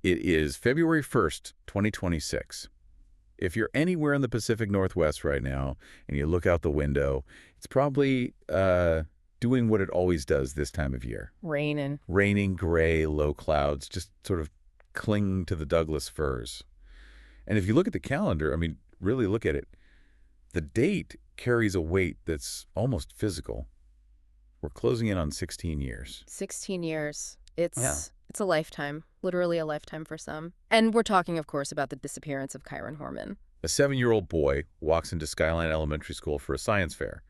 It is February 1st, 2026. If you're anywhere in the Pacific Northwest right now and you look out the window, it's probably doing what it always does this time of year. Raining. Raining, gray, low clouds, just sort of clinging to the Douglas firs. And if you look at the calendar, I mean, really look at it, the date carries a weight that's almost physical. We're closing in on 16 years. 16 years. It's a lifetime, literally a lifetime for some. And we're talking, of course, about the disappearance of Kyron Horman. A 7-year-old boy walks into Skyline Elementary School for a science fair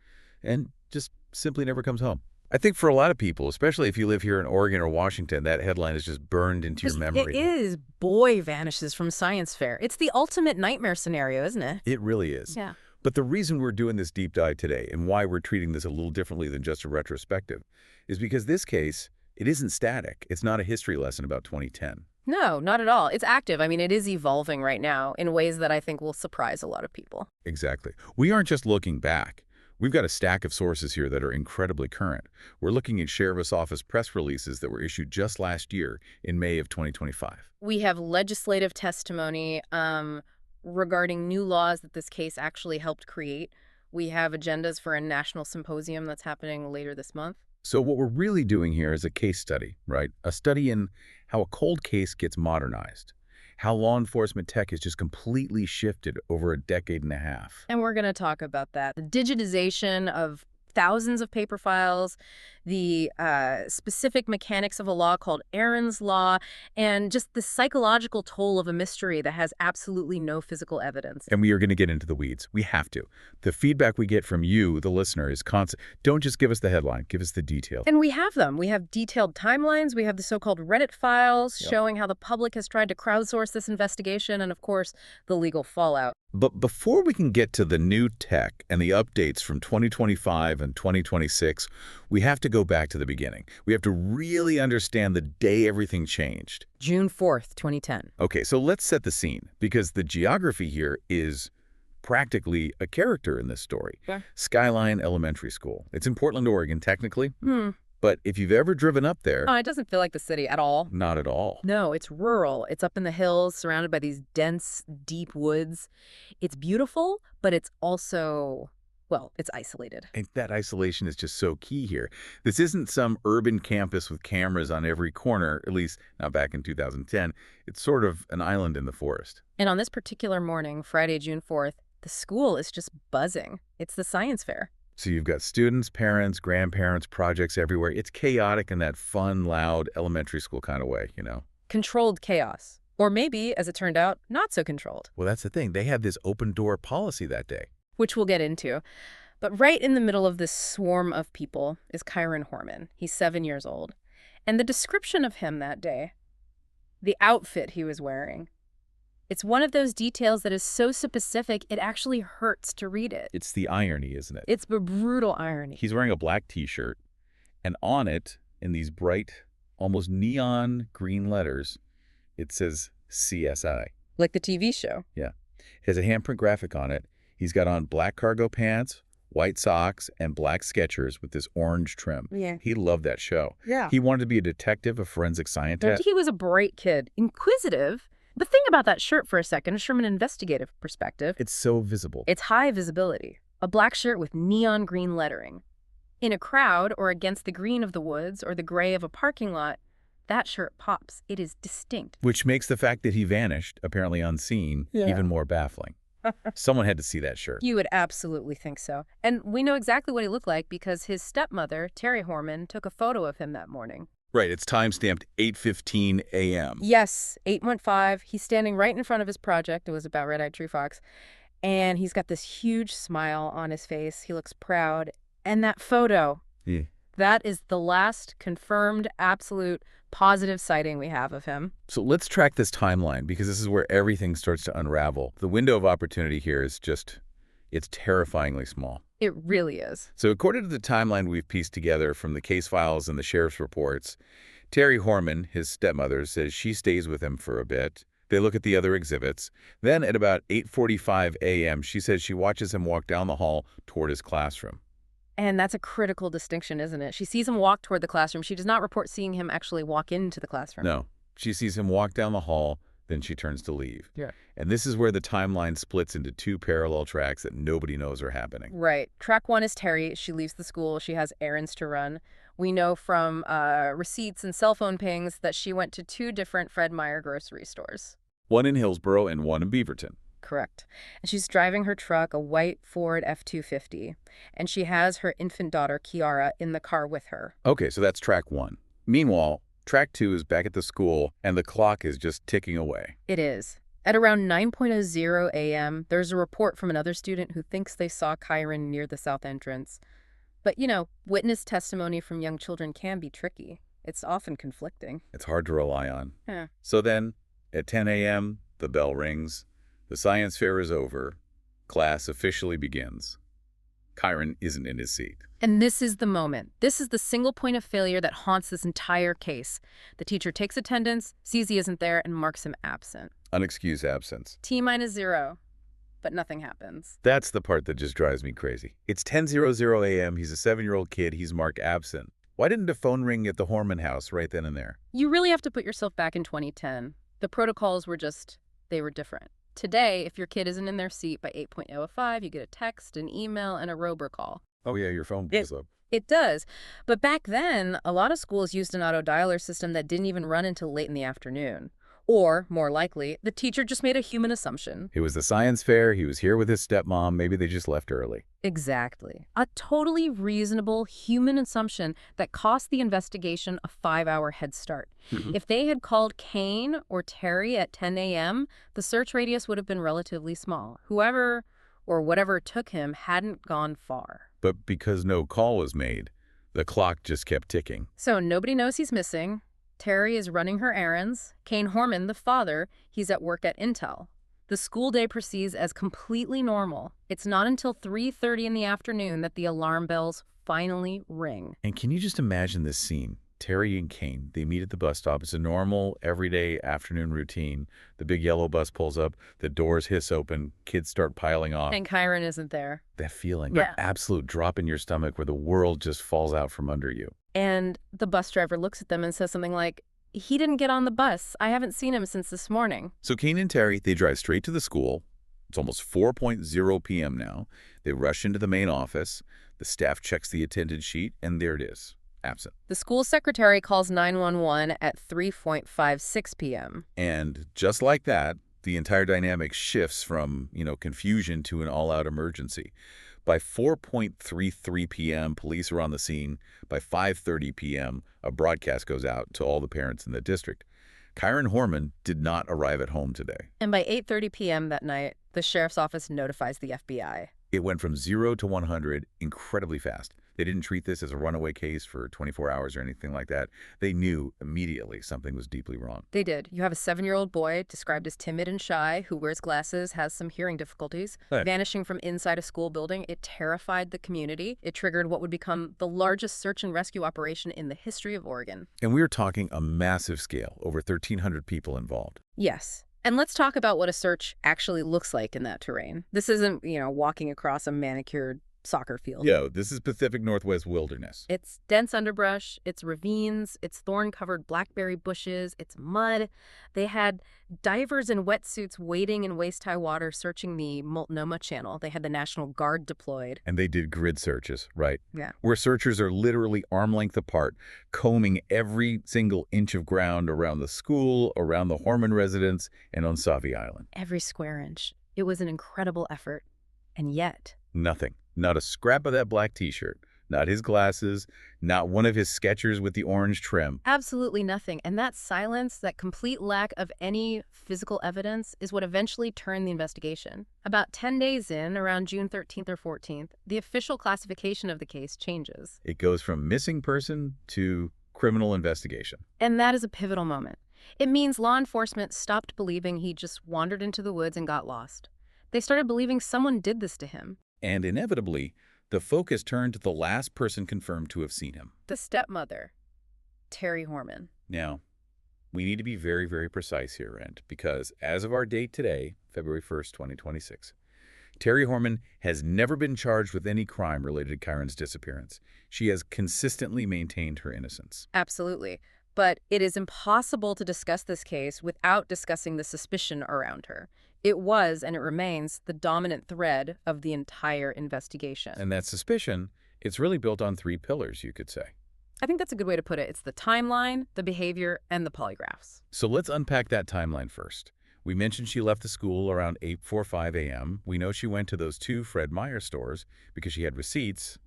and just simply never comes home. I think for a lot of people, especially if you live here in Oregon or Washington, that headline is just burned into your memory. It is. Boy vanishes from science fair. It's the ultimate nightmare scenario, isn't it? It really is. Yeah. But the reason we're doing this deep dive today and why we're treating this a little differently than just a retrospective is because this case, it isn't static. It's not a history lesson about 2010. No, not at all. It's active. I mean, it is evolving right now in ways that I think will surprise a lot of people. Exactly. We aren't just looking back. We've got a stack of sources here that are incredibly current. We're looking at Sheriff's Office press releases that were issued just last year in May of 2025. We have legislative testimony regarding new laws that this case actually helped create. We have agendas for a national symposium that's happening later this month. So what we're really doing here is a case study, right? A study in how a cold case gets modernized, how law enforcement tech has just completely shifted over a decade and a half. And we're going to talk about that. The digitization of thousands of paper files, the specific mechanics of a law called Aaron's Law, and just the psychological toll of a mystery that has absolutely no physical evidence. And we are going to get into the weeds. We have to. The feedback we get from you, the listener, is constant. Don't just give us the headline. Give us the detail. And we have them. We have detailed timelines. We have the so-called Reddit files showing how the public has tried to crowdsource this investigation and, of course, the legal fallout. But before we can get to the new tech and the updates from 2025 and 2026, we have to go back to the beginning. We have to really understand the day everything changed. June 4th, 2010. Okay, so let's set the scene, because the geography here is practically a character in this story. Sure. Skyline Elementary School. It's in Portland, Oregon, technically. But if you've ever driven up there... Oh, it doesn't feel like the city at all. Not at all. No, it's rural. It's up in the hills, surrounded by these dense, deep woods. It's beautiful, but it's also, well, it's isolated. And that isolation is just so key here. This isn't some urban campus with cameras on every corner, at least not back in 2010. It's sort of an island in the forest. And on this particular morning, Friday, June 4th, the school is just buzzing. It's the science fair. So you've got students, parents, grandparents, projects everywhere. It's chaotic in that fun, loud, elementary school kind of way, you know? Controlled chaos. Or maybe, as it turned out, not so controlled. Well, that's the thing. They had this open-door policy that day. Which we'll get into. But right in the middle of this swarm of people is Kyron Horman. He's 7 years old. And the description of him that day, the outfit he was wearing, it's one of those details that is so specific, it actually hurts to read it. It's the irony, isn't it? It's the brutal irony. He's wearing a black T-shirt, and on it, in these bright, almost neon green letters, it says CSI. Like the TV show. Yeah. It has a handprint graphic on it. He's got on black cargo pants, white socks, and black Skechers with this orange trim. Yeah. He loved that show. Yeah. He wanted to be a detective, a forensic scientist. He was a bright kid, inquisitive. But think about that shirt for a second, just from an investigative perspective. It's so visible. It's high visibility. A black shirt with neon green lettering. In a crowd or against the green of the woods or the gray of a parking lot, that shirt pops. It is distinct. Which makes the fact that he vanished, apparently unseen, even more baffling. Someone had to see that shirt. You would absolutely think so. And we know exactly what he looked like because his stepmother, Terry Horman, took a photo of him that morning. Right, it's time-stamped 8:15 a.m. Yes, 8:15. He's standing right in front of his project. It was about Red-Eyed Tree Fox. And he's got this huge smile on his face. He looks proud. And that photo, that is the last confirmed, absolute, positive sighting we have of him. So let's track this timeline, because this is where everything starts to unravel. The window of opportunity here is just, it's terrifyingly small. It really is. So according to the timeline we've pieced together from the case files and the sheriff's reports, Terry Horman, his stepmother, says she stays with him for a bit. They look at the other exhibits. Then at about 8:45 a.m., she says she watches him walk down the hall toward his classroom. And that's a critical distinction, isn't it? She sees him walk toward the classroom. She does not report seeing him actually walk into the classroom. No. She sees him walk down the hall, then she turns to leave. Yeah. And this is where the timeline splits into two parallel tracks that nobody knows are happening. Right. Track one is Terry. She leaves the school. She has errands to run. We know from receipts and cell phone pings that she went to 2 different Fred Meyer grocery stores. One in Hillsborough and one in Beaverton. Correct. And she's driving her truck, a white Ford F-250. And she has her infant daughter, Kiara, in the car with her. Okay, so that's track one. Meanwhile, track two is back at the school, and the clock is just ticking away. It is. At around 9:00 a.m., there's a report from another student who thinks they saw Kyron near the south entrance. But, witness testimony from young children can be tricky. It's often conflicting. It's hard to rely on. Yeah. So then, at 10 a.m., the bell rings. The science fair is over. Class officially begins. Kyron isn't in his seat. And this is the moment. This is the single point of failure that haunts this entire case. The teacher takes attendance, sees he isn't there, and marks him absent. Unexcused absence. T-0. But nothing happens. That's the part that just drives me crazy. It's 10:00 a.m. He's a 7-year-old kid. He's marked absent. Why didn't the phone ring at the Horman house right then and there? You really have to put yourself back in 2010. The protocols were they were different. Today, if your kid isn't in their seat by 8:05, you get a text, an email, and a robocall. Oh, yeah, your phone blows up. It does. But back then, a lot of schools used an auto dialer system that didn't even run until late in the afternoon. Or, more likely, the teacher just made a human assumption. It was the science fair. He was here with his stepmom. Maybe they just left early. Exactly. A totally reasonable human assumption that cost the investigation a 5-hour head start. If they had called Kane or Terry at 10 a.m., the search radius would have been relatively small. Whoever or whatever took him hadn't gone far. But because no call was made, the clock just kept ticking. So nobody knows he's missing. Terry is running her errands. Kyron Horman, the father, he's at work at Intel. The school day proceeds as completely normal. It's not until 3:30 in the afternoon that the alarm bells finally ring. And can you just imagine this scene? Terry and Kane, they meet at the bus stop. It's a normal, everyday afternoon routine. The big yellow bus pulls up, the doors hiss open, kids start piling off. And Kyron isn't there. That feeling, Yeah. that absolute drop in your stomach where the world just falls out from under you. And the bus driver looks at them and says something like, "He didn't get on the bus. I haven't seen him since this morning." So Kane and Terry, they drive straight to the school. It's almost 4:00 p.m. now. They rush into the main office. The staff checks the attendance sheet, and there it is, absent. The school secretary calls 911 at 3:56 p.m. And just like that, the entire dynamic shifts from, confusion to an all-out emergency. By 4:33 p.m., police are on the scene. By 5:30 p.m., a broadcast goes out to all the parents in the district. Kyron Horman did not arrive at home today. And by 8:30 p.m. that night, the sheriff's office notifies the FBI. It went from 0 to 100 incredibly fast. They didn't treat this as a runaway case for 24 hours or anything like that. They knew immediately something was deeply wrong. They did. You have a 7-year-old boy described as timid and shy, who wears glasses, has some hearing difficulties, vanishing from inside a school building. It terrified the community. It triggered what would become the largest search and rescue operation in the history of Oregon. And we're talking a massive scale, over 1,300 people involved. Yes. And let's talk about what a search actually looks like in that terrain. This isn't, walking across a manicured soccer field. Yo, this is Pacific Northwest wilderness. It's dense underbrush, it's ravines, it's thorn-covered blackberry bushes, it's mud. They had divers in wetsuits wading in waist-high water searching the Multnomah Channel. They had the National Guard deployed. And they did grid searches, right? Yeah. Where searchers are literally arm-length apart, combing every single inch of ground around the school, around the Horman residence, and on Sauvie Island. Every square inch. It was an incredible effort. And yet... Nothing. Not a scrap of that black T-shirt. Not his glasses. Not one of his Skechers with the orange trim. Absolutely nothing. And that silence, that complete lack of any physical evidence, is what eventually turned the investigation. About 10 days in, around June 13th or 14th, the official classification of the case changes. It goes from missing person to criminal investigation. And that is a pivotal moment. It means law enforcement stopped believing he just wandered into the woods and got lost. They started believing someone did this to him. And inevitably, the focus turned to the last person confirmed to have seen him. The stepmother, Terry Horman. Now, we need to be very, very precise here, Rent, because as of our date today, February 1st, 2026, Terry Horman has never been charged with any crime related to Kyron's disappearance. She has consistently maintained her innocence. Absolutely. But it is impossible to discuss this case without discussing the suspicion around her. It was, and it remains, the dominant thread of the entire investigation. And that suspicion, it's really built on three pillars, you could say. I think that's a good way to put it. It's the timeline, the behavior, and the polygraphs. So let's unpack that timeline first. We mentioned she left the school around 8:45 a.m. We know she went to those two Fred Meyer stores because she had receipts,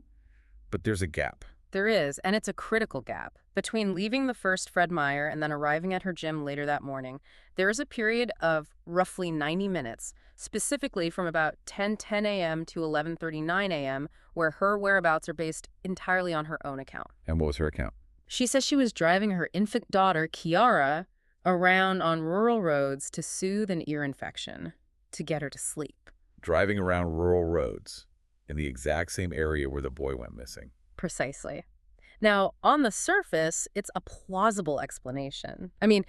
but there's a gap. There is, and it's a critical gap. Between leaving the first Fred Meyer and then arriving at her gym later that morning, there is a period of roughly 90 minutes, specifically from about 10:10 a.m. to 11:39 a.m., where her whereabouts are based entirely on her own account. And what was her account? She says she was driving her infant daughter, Kiara, around on rural roads to soothe an ear infection, to get her to sleep. Driving around rural roads in the exact same area where the boy went missing. Precisely. Now, on the surface, it's a plausible explanation. I mean,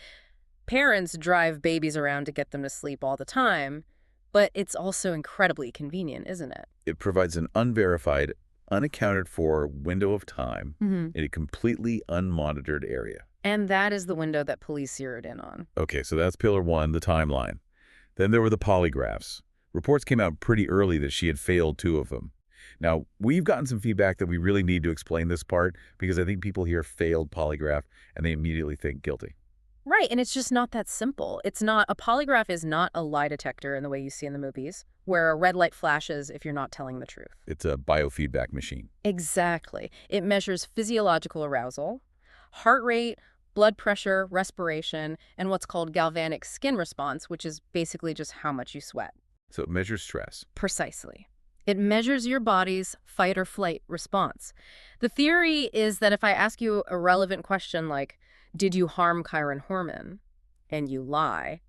parents drive babies around to get them to sleep all the time, but it's also incredibly convenient, isn't it? It provides an unverified, unaccounted for window of time in a completely unmonitored area. And that is the window that police zeroed in on. Okay, so that's pillar one, the timeline. Then there were the polygraphs. Reports came out pretty early that she had failed two of them. Now, we've gotten some feedback that we really need to explain this part because I think people hear failed polygraph and they immediately think guilty. Right, and it's just not that simple. A polygraph is not a lie detector in the way you see in the movies, where a red light flashes if you're not telling the truth. It's a biofeedback machine. Exactly. It measures physiological arousal, heart rate, blood pressure, respiration, and what's called galvanic skin response, which is basically just how much you sweat. So it measures stress. Precisely. It measures your body's fight or flight response. The theory is that if I ask you a relevant question like, did you harm Kyron Horman? And you lie,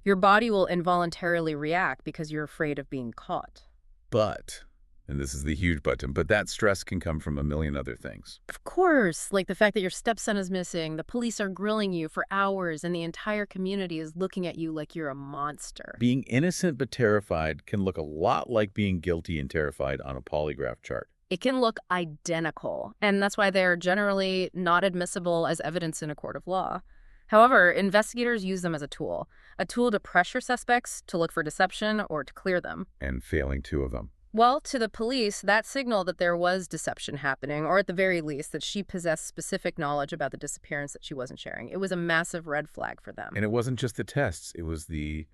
your body will involuntarily react because you're afraid of being caught. But, and this is the huge button, but that stress can come from a million other things. Of course, like the fact that your stepson is missing, the police are grilling you for hours, and the entire community is looking at you like you're a monster. Being innocent but terrified can look a lot like being guilty and terrified on a polygraph chart. It can look identical, and that's why they're generally not admissible as evidence in a court of law. However, investigators use them as a tool to pressure suspects, to look for deception, or to clear them. And failing two of them. Well, to the police, that signaled that there was deception happening, or at the very least, that she possessed specific knowledge about the disappearance that she wasn't sharing. It was a massive red flag for them. And it wasn't just the tests, it was the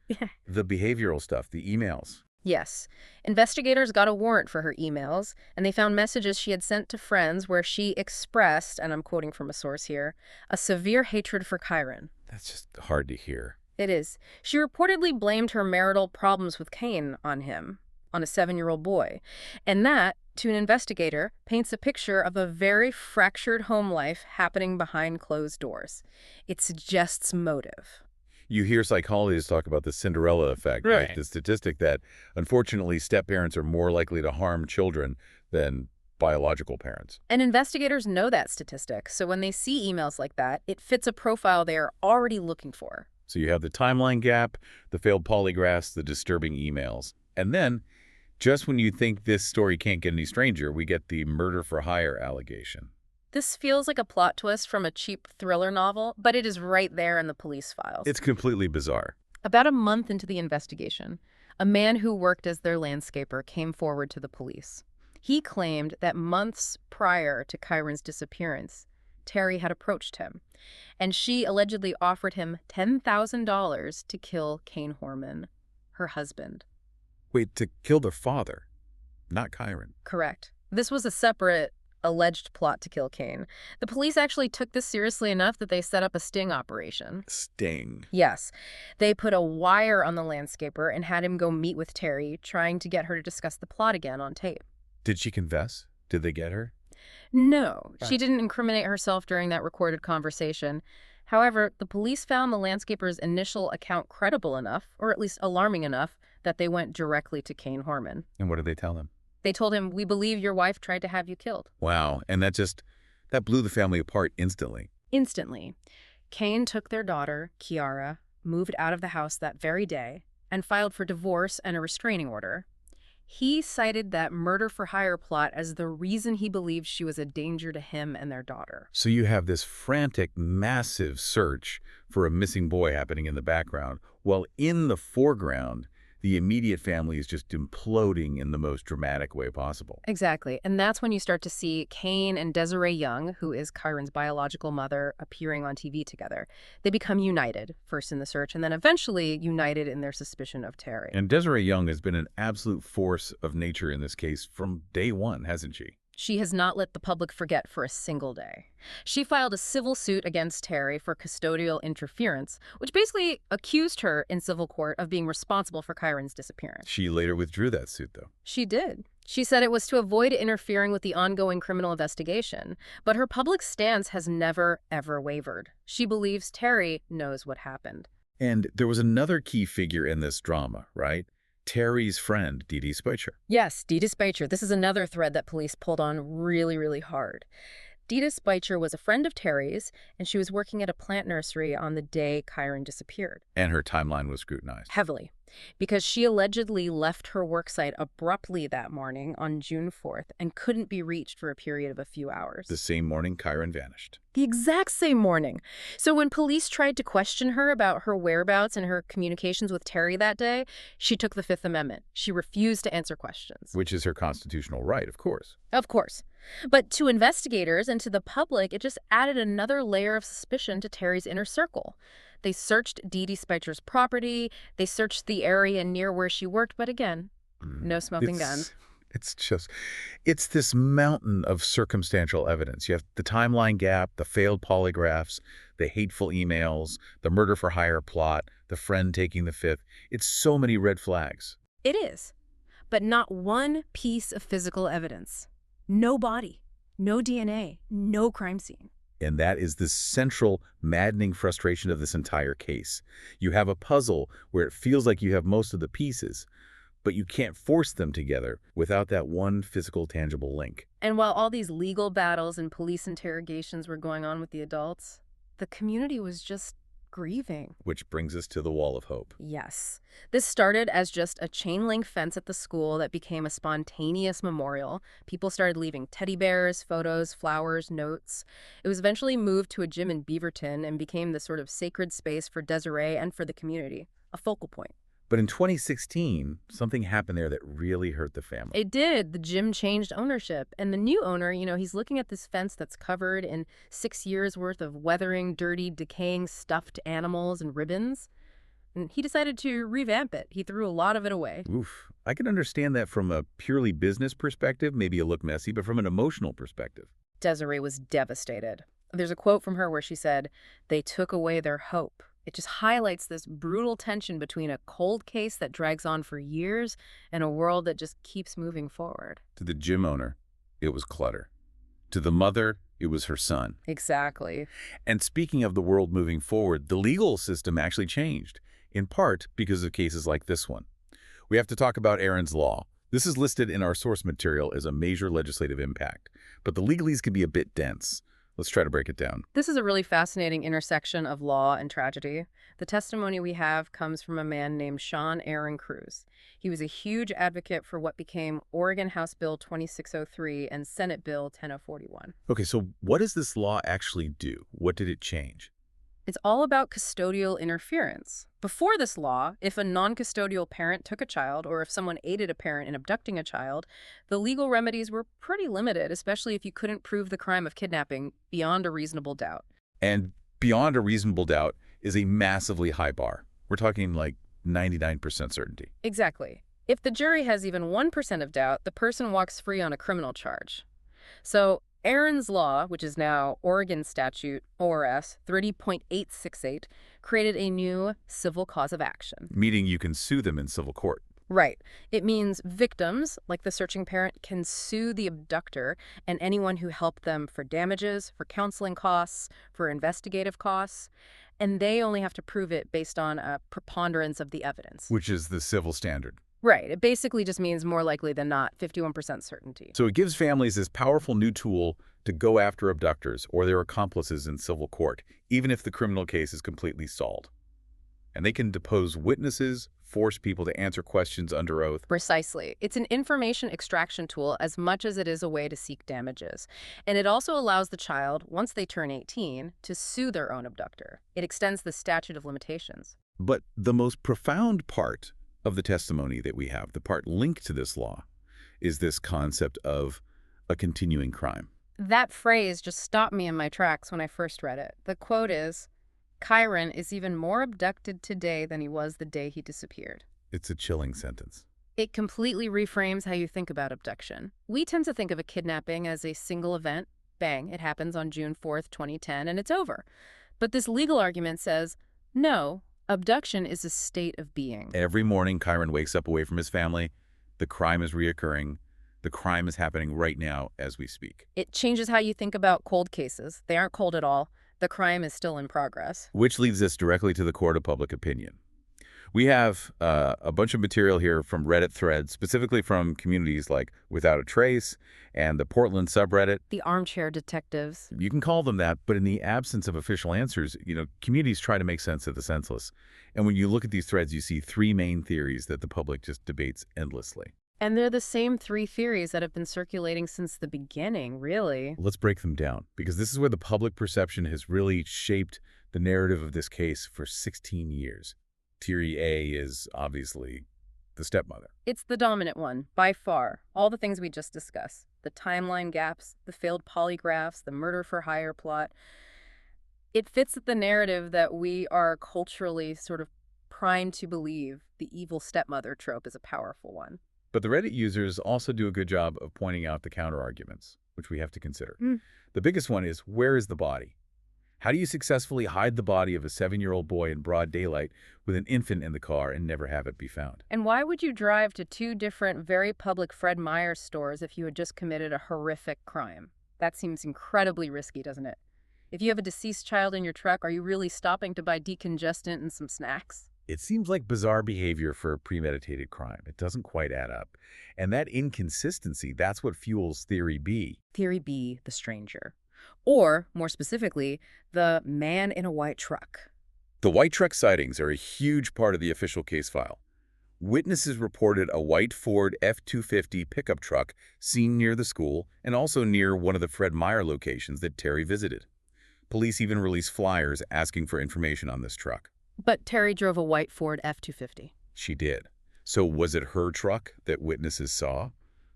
behavioral stuff, the emails. Yes. Investigators got a warrant for her emails, and they found messages she had sent to friends where she expressed, and I'm quoting from a source here, a severe hatred for Kyron. That's just hard to hear. It is. She reportedly blamed her marital problems with Kane on him, on a 7-year-old boy. And that, to an investigator, paints a picture of a very fractured home life happening behind closed doors. It suggests motive. You hear psychologists talk about the Cinderella effect, right? The statistic that, unfortunately, step-parents are more likely to harm children than biological parents. And investigators know that statistic, so when they see emails like that, it fits a profile they are already looking for. So you have the timeline gap, the failed polygraphs, the disturbing emails. And then, just when you think this story can't get any stranger, we get the murder-for-hire allegation. This feels like a plot twist from a cheap thriller novel, but it is right there in the police files. It's completely bizarre. About a month into the investigation, a man who worked as their landscaper came forward to the police. He claimed that months prior to Kyron's disappearance, Terry had approached him, and she allegedly offered him $10,000 to kill Kyron Horman, her husband. Wait, to kill their father, not Kyron. Correct. This was a separate alleged plot to kill Kane. The police actually took this seriously enough that they set up a sting operation. Sting? Yes. They put a wire on the landscaper and had him go meet with Terry, trying to get her to discuss the plot again on tape. Did she confess? Did they get her? No, she didn't incriminate herself during that recorded conversation. However, the police found the landscaper's initial account credible enough, or at least alarming enough, that they went directly to Kyron Horman. And what did they tell him? They told him, "We believe your wife tried to have you killed." Wow, and that blew the family apart instantly. Instantly. Kane took their daughter, Kiara, moved out of the house that very day, and filed for divorce and a restraining order. He cited that murder-for-hire plot as the reason he believed she was a danger to him and their daughter. So you have this frantic, massive search for a missing boy happening in the background, while in the foreground, the immediate family is just imploding in the most dramatic way possible. Exactly. And that's when you start to see Kane and Desiree Young, who is Kyron's biological mother, appearing on TV together. They become united, first in the search, and then eventually united in their suspicion of Terry. And Desiree Young has been an absolute force of nature in this case from day one, hasn't she? She has not let the public forget for a single day. She filed a civil suit against Terry for custodial interference, which basically accused her in civil court of being responsible for Kyron's disappearance. She later withdrew that suit, though. She did. She said it was to avoid interfering with the ongoing criminal investigation, but her public stance has never, ever wavered. She believes Terry knows what happened. And there was another key figure in this drama, right? Terry's friend, Dee Dee Speicher. Yes, Dee Speicher. This is another thread that police pulled on really, really hard. Dee Speicher was a friend of Terry's, and she was working at a plant nursery on the day Kyron disappeared. And her timeline was scrutinized. Heavily, because she allegedly left her worksite abruptly that morning on June 4th and couldn't be reached for a period of a few hours. The same morning, Kyron vanished. The exact same morning. So when police tried to question her about her whereabouts and her communications with Terry that day, she took the Fifth Amendment. She refused to answer questions. Which is her constitutional right, of course. Of course. But to investigators and to the public, it just added another layer of suspicion to Terry's inner circle. They searched Dee Speicher's property. They searched the area near where she worked. But again, no smoking guns. It's this mountain of circumstantial evidence. You have the timeline gap, the failed polygraphs, the hateful emails, the murder-for-hire plot, the friend taking the fifth. It's so many red flags. It is. But not one piece of physical evidence. No body, no DNA, no crime scene. And that is the central, maddening frustration of this entire case. You have a puzzle where it feels like you have most of the pieces, but you can't force them together without that one physical, tangible link. And while all these legal battles and police interrogations were going on with the adults, the community was just grieving. Which brings us to the Wall of Hope. Yes. This started as just a chain-link fence at the school that became a spontaneous memorial. People started leaving teddy bears, photos, flowers, notes. It was eventually moved to a gym in Beaverton and became the sort of sacred space for Desiree and for the community, a focal point. But in 2016, something happened there that really hurt the family. It did. The gym changed ownership. And the new owner, he's looking at this fence that's covered in 6 years' worth of weathering, dirty, decaying stuffed animals and ribbons. And he decided to revamp it. He threw a lot of it away. Oof. I can understand that from a purely business perspective, maybe it looked messy, but from an emotional perspective. Desiree was devastated. There's a quote from her where she said, "They took away their hope." It just highlights this brutal tension between a cold case that drags on for years and a world that just keeps moving forward. To the gym owner, it was clutter. To the mother, it was her son. Exactly. And speaking of the world moving forward, the legal system actually changed, in part because of cases like this one. We have to talk about Aaron's Law. This is listed in our source material as a major legislative impact, but the legalese can be a bit dense. Let's try to break it down. This is a really fascinating intersection of law and tragedy. The testimony we have comes from a man named Sean Aaron Cruz. He was a huge advocate for what became Oregon House Bill 2603 and Senate Bill 10041. Okay, so what does this law actually do? What did it change? It's all about custodial interference. Before this law, if a non-custodial parent took a child or if someone aided a parent in abducting a child, the legal remedies were pretty limited, especially if you couldn't prove the crime of kidnapping beyond a reasonable doubt. And beyond a reasonable doubt is a massively high bar. We're talking like 99% certainty. Exactly. If the jury has even 1% of doubt, the person walks free on a criminal charge. So Aaron's Law, which is now Oregon Statute, ORS 30.868, created a new civil cause of action. Meaning you can sue them in civil court. Right. It means victims, like the searching parent, can sue the abductor and anyone who helped them for damages, for counseling costs, for investigative costs, and they only have to prove it based on a preponderance of the evidence. Which is the civil standard. Right. It basically just means more likely than not, 51% certainty. So it gives families this powerful new tool to go after abductors or their accomplices in civil court, even if the criminal case is completely stalled. And they can depose witnesses, force people to answer questions under oath. Precisely. It's an information extraction tool as much as it is a way to seek damages. And it also allows the child, once they turn 18, to sue their own abductor. It extends the statute of limitations. But the most profound part of the testimony that we have, the part linked to this law, is this concept of a continuing crime. That phrase just stopped me in my tracks when I first read it. The quote is, "Kyron is even more abducted today than he was the day he disappeared." It's a chilling sentence. It completely reframes how you think about abduction. We tend to think of a kidnapping as a single event. Bang, it happens on June 4th, 2010, and it's over. But this legal argument says, no, abduction is a state of being. Every morning, Kyron wakes up away from his family. The crime is reoccurring. The crime is happening right now as we speak. It changes how you think about cold cases. They aren't cold at all. The crime is still in progress. Which leads us directly to the court of public opinion. We have a bunch of material here from Reddit threads, specifically from communities like Without a Trace and the Portland subreddit. The armchair detectives. You can call them that, but in the absence of official answers, communities try to make sense of the senseless. And when you look at these threads, you see three main theories that the public just debates endlessly. And they're the same three theories that have been circulating since the beginning, really. Let's break them down, because this is where the public perception has really shaped the narrative of this case for 16 years. Theory A is obviously the stepmother. It's the dominant one, by far. All the things we just discussed. The timeline gaps, the failed polygraphs, the murder-for-hire plot. It fits the narrative that we are culturally sort of primed to believe the evil stepmother trope is a powerful one. But the Reddit users also do a good job of pointing out the counter-arguments, which we have to consider. The biggest one is, where is the body? How do you successfully hide the body of a 7-year-old boy in broad daylight with an infant in the car and never have it be found? And why would you drive to two different, very public Fred Meyer stores if you had just committed a horrific crime? That seems incredibly risky, doesn't it? If you have a deceased child in your truck, are you really stopping to buy decongestant and some snacks? It seems like bizarre behavior for a premeditated crime. It doesn't quite add up. And that inconsistency, that's what fuels Theory B. Theory B, the stranger. Or, more specifically, the man in a white truck. The white truck sightings are a huge part of the official case file. Witnesses reported a white Ford F-250 pickup truck seen near the school and also near one of the Fred Meyer locations that Terry visited. Police even released flyers asking for information on this truck. But Terry drove a white Ford F-250. She did. So was it her truck that witnesses saw?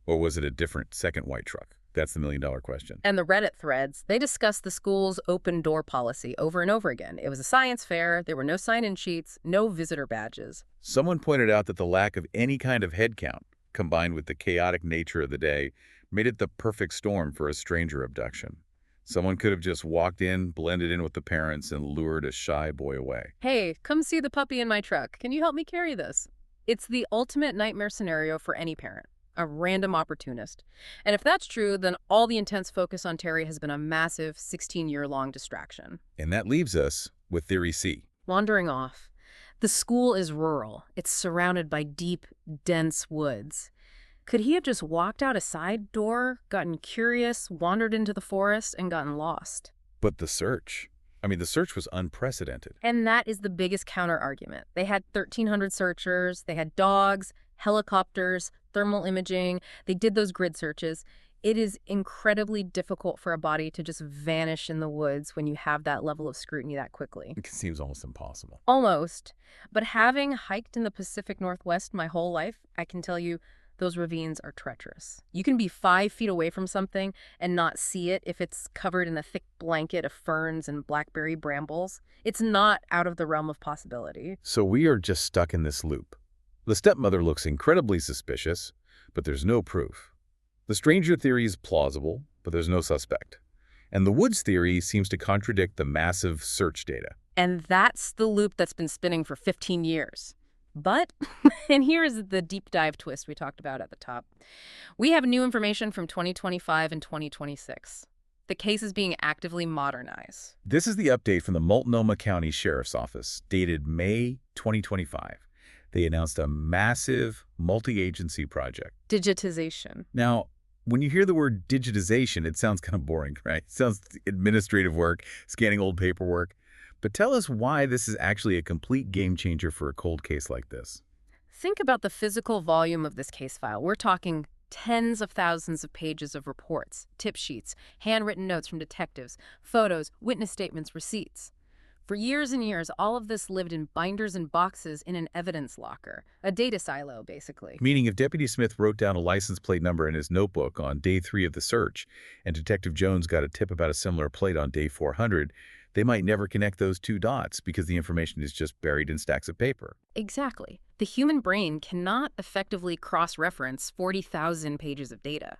Or was it a different second white truck? That's the million-dollar question. And the Reddit threads, they discussed the school's open door policy over and over again. It was a science fair, there were no sign-in sheets, no visitor badges. Someone pointed out that the lack of any kind of head count, combined with the chaotic nature of the day, made it the perfect storm for a stranger abduction. Someone could have just walked in, blended in with the parents, and lured a shy boy away. Hey, come see the puppy in my truck. Can you help me carry this? It's the ultimate nightmare scenario for any parent. A random opportunist. And if that's true, then all the intense focus on Terry has been a massive 16-year-long distraction. And that leaves us with Theory C. Wandering off. The school is rural. It's surrounded by deep, dense woods. Could he have just walked out a side door, gotten curious, wandered into the forest, and gotten lost? But the search was unprecedented. And that is the biggest counter-argument. They had 1,300 searchers, they had dogs, helicopters, thermal imaging, they did those grid searches. It is incredibly difficult for a body to just vanish in the woods when you have that level of scrutiny that quickly. It seems almost impossible. Almost. But having hiked in the Pacific Northwest my whole life, I can tell you those ravines are treacherous. You can be 5 feet away from something and not see it if it's covered in a thick blanket of ferns and blackberry brambles. It's not out of the realm of possibility. So we are just stuck in this loop. The stepmother looks incredibly suspicious, but there's no proof. The stranger theory is plausible, but there's no suspect. And the woods theory seems to contradict the massive search data. And that's the loop that's been spinning for 15 years. But, and here's the deep dive twist we talked about at the top. We have new information from 2025 and 2026. The case is being actively modernized. This is the update from the Multnomah County Sheriff's Office, dated May 2025. They announced a massive multi-agency project. Digitization. Now, when you hear the word digitization, it sounds kind of boring, right? It sounds administrative work, scanning old paperwork. But tell us why this is actually a complete game changer for a cold case like this. Think about the physical volume of this case file. We're talking tens of thousands of pages of reports, tip sheets, handwritten notes from detectives, photos, witness statements, receipts. For years and years, all of this lived in binders and boxes in an evidence locker, a data silo, basically. Meaning if Deputy Smith wrote down a license plate number in his notebook on day 3 of the search, and Detective Jones got a tip about a similar plate on day 400, they might never connect those two dots because the information is just buried in stacks of paper. Exactly. The human brain cannot effectively cross-reference 40,000 pages of data.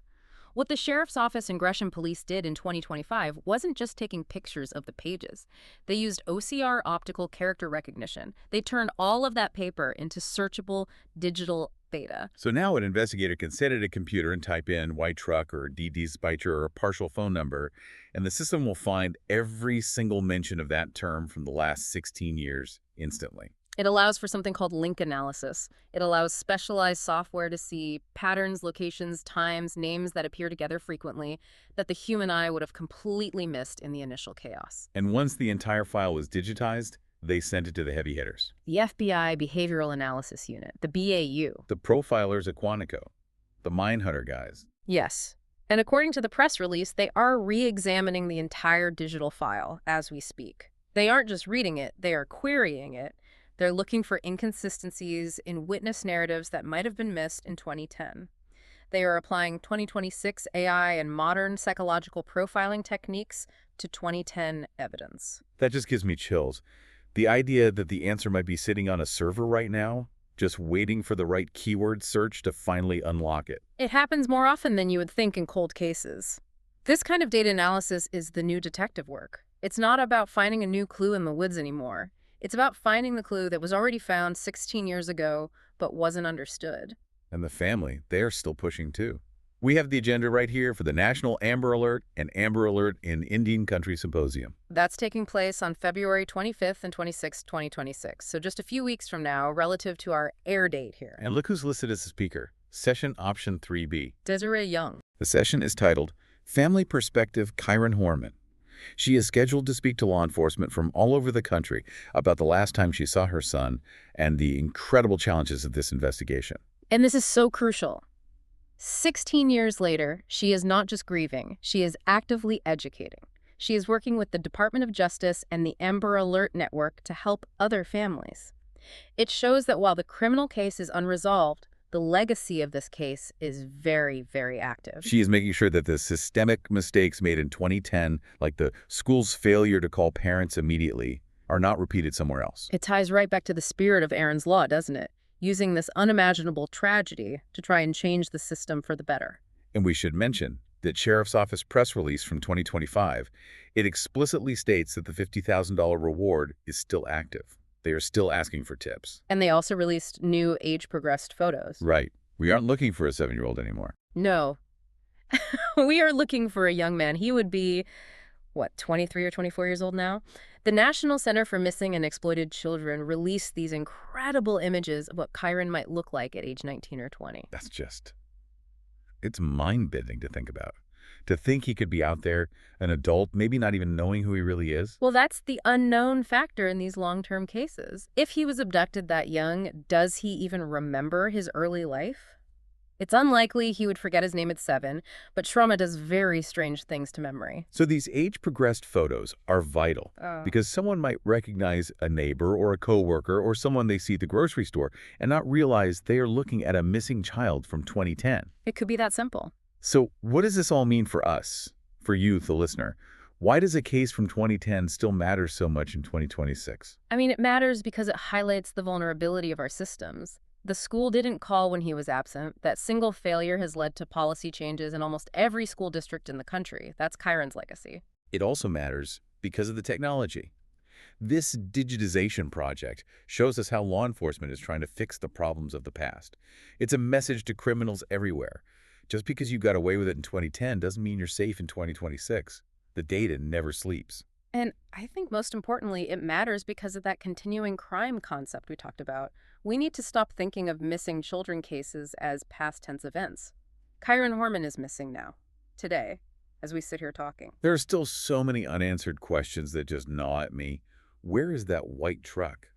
What the Sheriff's Office and Gresham Police did in 2025 wasn't just taking pictures of the pages. They used OCR optical character recognition. They turned all of that paper into searchable digital data. So now an investigator can sit at a computer and type in white truck or DD Spycher or a partial phone number, and the system will find every single mention of that term from the last 16 years instantly. It allows for something called link analysis. It allows specialized software to see patterns, locations, times, names that appear together frequently that the human eye would have completely missed in the initial chaos. And once the entire file was digitized, they sent it to the heavy hitters. The FBI Behavioral Analysis Unit, the BAU. The profilers at Quantico, the mine hunter guys. Yes. And according to the press release, they are re-examining the entire digital file as we speak. They aren't just reading it, they are querying it. They're looking for inconsistencies in witness narratives that might have been missed in 2010. They are applying 2026 AI and modern psychological profiling techniques to 2010 evidence. That just gives me chills. The idea that the answer might be sitting on a server right now, just waiting for the right keyword search to finally unlock it. It happens more often than you would think in cold cases. This kind of data analysis is the new detective work. It's not about finding a new clue in the woods anymore. It's about finding the clue that was already found 16 years ago but wasn't understood. And the family, they're still pushing too. We have the agenda right here for the National Amber Alert and Amber Alert in Indian Country Symposium. That's taking place on February 25th and 26th, 2026, so just a few weeks from now relative to our air date here. And look who's listed as a speaker, Session Option 3B. Desiree Young. The session is titled Family Perspective Kyron Horman. She is scheduled to speak to law enforcement from all over the country about the last time she saw her son and the incredible challenges of this investigation. And this is so crucial. 16 years later, she is not just grieving, she is actively educating. She is working with the Department of Justice and the Amber Alert Network to help other families. It shows that while the criminal case is unresolved, the legacy of this case is very, very active. She is making sure that the systemic mistakes made in 2010, like the school's failure to call parents immediately, are not repeated somewhere else. It ties right back to the spirit of Aaron's Law, doesn't it? Using this unimaginable tragedy to try and change the system for the better. And we should mention that Sheriff's Office press release from 2025, it explicitly states that the $50,000 reward is still active. They are still asking for tips. And they also released new age-progressed photos. Right. We aren't looking for a 7-year-old anymore. No. We are looking for a young man. He would be, 23 or 24 years old now? The National Center for Missing and Exploited Children released these incredible images of what Kyron might look like at age 19 or 20. That's it's mind-bending to think about. To think he could be out there, an adult, maybe not even knowing who he really is. Well, that's the unknown factor in these long-term cases. If he was abducted that young, does he even remember his early life? It's unlikely he would forget his name at 7, but trauma does very strange things to memory. So these age-progressed photos are vital because someone might recognize a neighbor or a coworker or someone they see at the grocery store and not realize they are looking at a missing child from 2010. It could be that simple. So what does this all mean for us, for you, the listener? Why does a case from 2010 still matter so much in 2026? I mean, it matters because it highlights the vulnerability of our systems. The school didn't call when he was absent. That single failure has led to policy changes in almost every school district in the country. That's Kyron's legacy. It also matters because of the technology. This digitization project shows us how law enforcement is trying to fix the problems of the past. It's a message to criminals everywhere. Just because you got away with it in 2010 doesn't mean you're safe in 2026. The data never sleeps. And I think most importantly, it matters because of that continuing crime concept we talked about. We need to stop thinking of missing children cases as past tense events. Kyron Horman is missing now, today, as we sit here talking. There are still so many unanswered questions that just gnaw at me. Where is that white truck?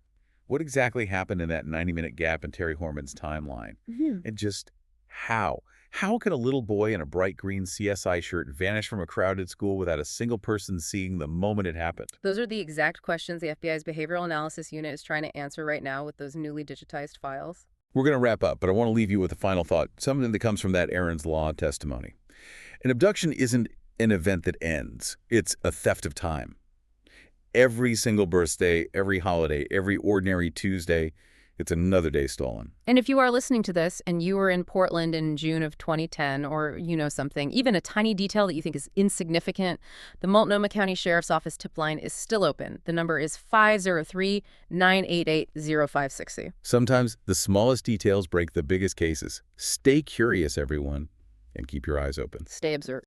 What exactly happened in that 90-minute gap in Terry Horman's timeline? And just how? How could a little boy in a bright green CSI shirt vanish from a crowded school without a single person seeing the moment it happened? Those are the exact questions the FBI's Behavioral Analysis Unit is trying to answer right now with those newly digitized files. We're going to wrap up, but I want to leave you with a final thought, something that comes from that Aaron's Law testimony. An abduction isn't an event that ends. It's a theft of time. Every single birthday, every holiday, every ordinary Tuesday, it's another day stolen. And if you are listening to this and you were in Portland in June of 2010, or you know something, even a tiny detail that you think is insignificant, the Multnomah County Sheriff's Office tip line is still open. The number is 503-988-0560. Sometimes the smallest details break the biggest cases. Stay curious, everyone, and keep your eyes open. Stay observant.